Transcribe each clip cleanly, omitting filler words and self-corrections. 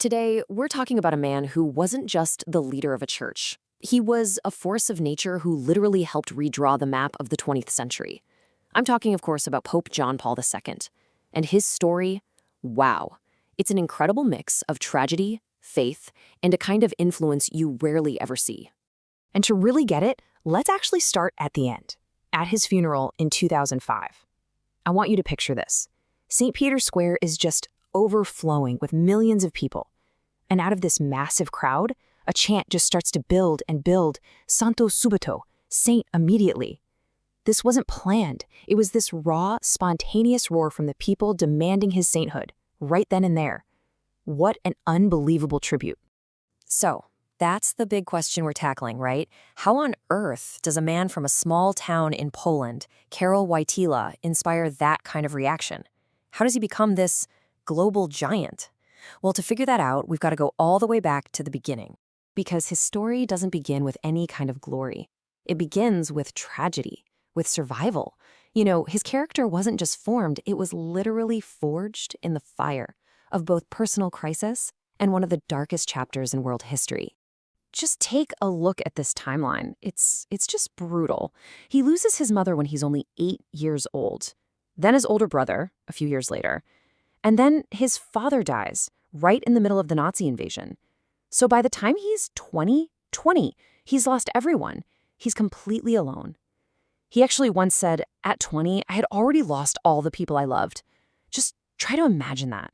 Today, we're talking about a man who wasn't just the leader of a church. He was a force of nature who literally helped redraw the map of the 20th century. I'm talking, of course, about Pope John Paul II. And his story, wow. It's an incredible mix of tragedy, faith, and a kind of influence you rarely ever see. And to really get it, let's actually start at the end, at his funeral in 2005. I want you to picture this. St. Peter's Square is just overflowing with millions of people. And out of this massive crowd, a chant just starts to build and build, Santo subito, saint immediately. This wasn't planned. It was this raw, spontaneous roar from the people demanding his sainthood, right then and there. What an unbelievable tribute. So, that's the big question we're tackling, right? How on earth does a man from a small town in Poland, Karol Wojtyła, inspire that kind of reaction? How does he become this global giant? Well, to figure that out, we've got to go all the way back to the beginning. Because his story doesn't begin with any kind of glory. It begins with tragedy, with survival. You know, his character wasn't just formed, it was literally forged in the fire of both personal crisis and one of the darkest chapters in world history. Just take a look at this timeline. It's just brutal. He loses his mother when he's only 8 years old. Then his older brother, a few years later. And then his father dies, right in the middle of the Nazi invasion. So by the time he's 20, he's lost everyone. He's completely alone. He actually once said, at 20, I had already lost all the people I loved. Just try to imagine that.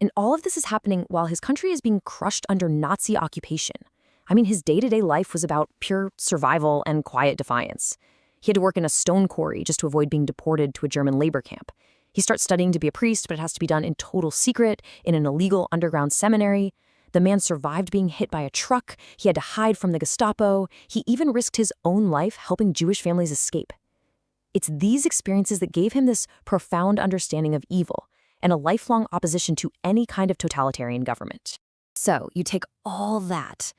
And all of this is happening while his country is being crushed under Nazi occupation. I mean, his day-to-day life was about pure survival and quiet defiance. He had to work in a stone quarry just to avoid being deported to a German labor camp. He starts studying to be a priest, but it has to be done in total secret, in an illegal underground seminary. The man survived being hit by a truck. He had to hide from the Gestapo. He even risked his own life helping Jewish families escape. It's these experiences that gave him this profound understanding of evil and a lifelong opposition to any kind of totalitarian government. So you take all that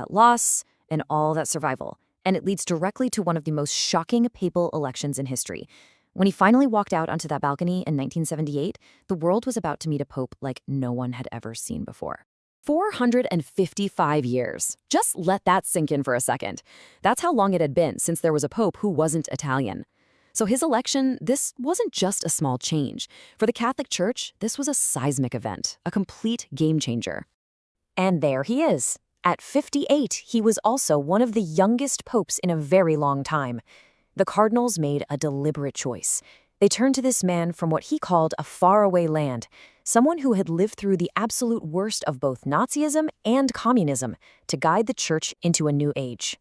loss, and all that survival, and it leads directly to one of the most shocking papal elections in history. When he finally walked out onto that balcony in 1978, the world was about to meet a pope like no one had ever seen before. 455 years. Just let that sink in for a second. That's how long it had been since there was a pope who wasn't Italian. So his election, this wasn't just a small change. For the Catholic Church, this was a seismic event, a complete game changer. And there he is. At 58, he was also one of the youngest popes in a very long time. The cardinals made a deliberate choice. They turned to this man from what he called a faraway land, someone who had lived through the absolute worst of both Nazism and communism, to guide the church into a new age.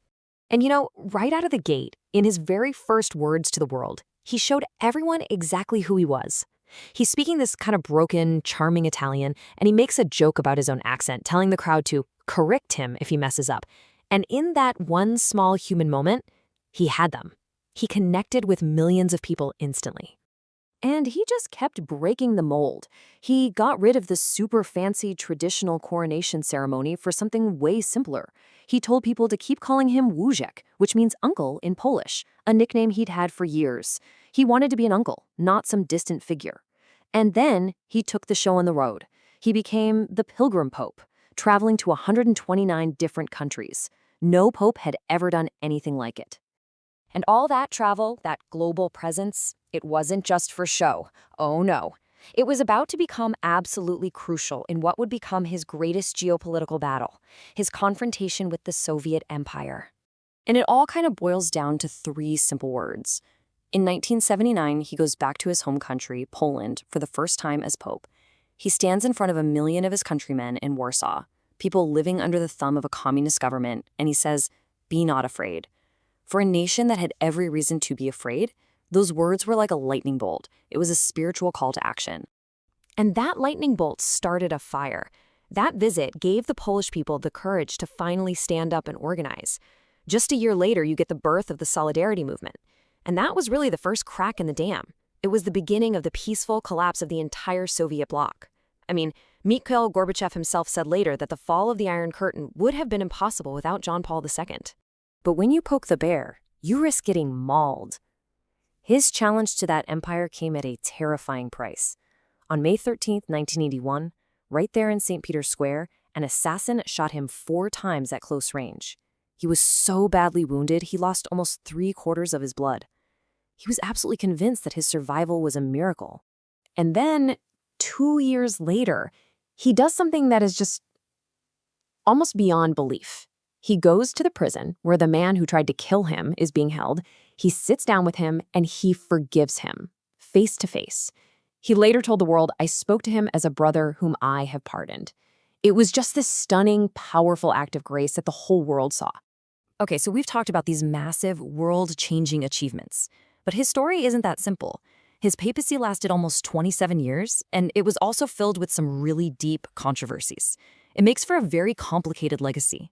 And you know, right out of the gate, in his very first words to the world, he showed everyone exactly who he was. He's speaking this kind of broken, charming Italian, and he makes a joke about his own accent, telling the crowd to correct him if he messes up. And in that one small human moment, he had them. He connected with millions of people instantly. And he just kept breaking the mold. He got rid of the super fancy traditional coronation ceremony for something way simpler. He told people to keep calling him wujek, which means uncle in Polish, a nickname he'd had for years. He wanted to be an uncle, not some distant figure. And then he took the show on the road. He became the Pilgrim Pope, traveling to 129 different countries. No pope had ever done anything like it. And all that travel, that global presence, it wasn't just for show. Oh no. It was about to become absolutely crucial in what would become his greatest geopolitical battle, his confrontation with the Soviet Empire. And it all kind of boils down to 3 simple words. In 1979, he goes back to his home country, Poland, for the first time as pope. He stands in front of 1 million of his countrymen in Warsaw, people living under the thumb of a communist government, and he says, "Be not afraid." For a nation that had every reason to be afraid, those words were like a lightning bolt. It was a spiritual call to action. And that lightning bolt started a fire. That visit gave the Polish people the courage to finally stand up and organize. Just a year later, you get the birth of the Solidarity movement. And that was really the first crack in the dam. It was the beginning of the peaceful collapse of the entire Soviet bloc. I mean, Mikhail Gorbachev himself said later that the fall of the Iron Curtain would have been impossible without John Paul II. But when you poke the bear, you risk getting mauled. His challenge to that empire came at a terrifying price. On May 13, 1981, Right there in St. Peter's Square, an assassin shot him 4 times at close range. He was so badly wounded, he lost almost 3/4 of his blood. He was absolutely convinced that his survival was a miracle. And then, 2 years later, he does something that is just almost beyond belief. He goes to the prison where the man who tried to kill him is being held. He sits down with him and he forgives him, face to face. He later told the world, "I spoke to him as a brother whom I have pardoned." It was just this stunning, powerful act of grace that the whole world saw. Okay, so we've talked about these massive, world-changing achievements. But his story isn't that simple. His papacy lasted almost 27 years, and it was also filled with some really deep controversies. It makes for a very complicated legacy.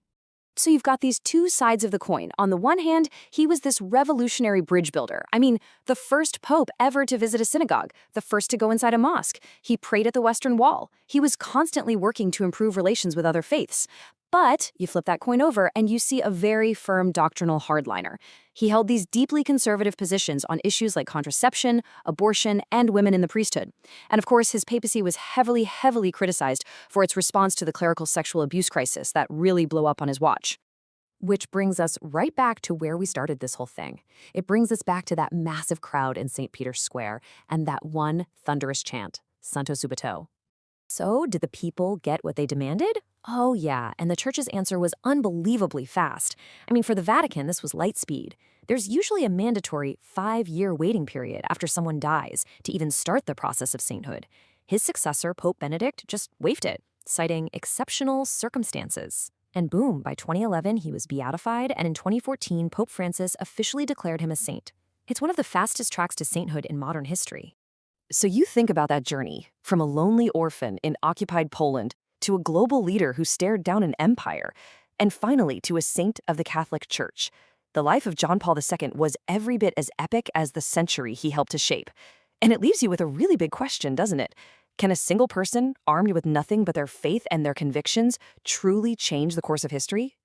So you've got these two sides of the coin. On the one hand, he was this revolutionary bridge builder. I mean, the first pope ever to visit a synagogue, the first to go inside a mosque. He prayed at the Western Wall. He was constantly working to improve relations with other faiths. But you flip that coin over and you see a very firm doctrinal hardliner. He held these deeply conservative positions on issues like contraception, abortion, and women in the priesthood. And of course, his papacy was heavily, heavily criticized for its response to the clerical sexual abuse crisis that really blew up on his watch. Which brings us right back to where we started this whole thing. It brings us back to that massive crowd in St. Peter's Square and that one thunderous chant, Santo Subito. So, did the people get what they demanded? Oh yeah, and the church's answer was unbelievably fast. I mean, for the Vatican, this was light speed. There's usually a mandatory 5-year waiting period after someone dies to even start the process of sainthood. His successor, Pope Benedict, just waived it, citing exceptional circumstances. And boom, by 2011, he was beatified, and in 2014, Pope Francis officially declared him a saint. It's one of the fastest tracks to sainthood in modern history. So you think about that journey, from a lonely orphan in occupied Poland to a global leader who stared down an empire, and finally to a saint of the Catholic Church. The life of John Paul II was every bit as epic as the century he helped to shape. And it leaves you with a really big question, doesn't it? Can a single person, armed with nothing but their faith and their convictions, truly change the course of history?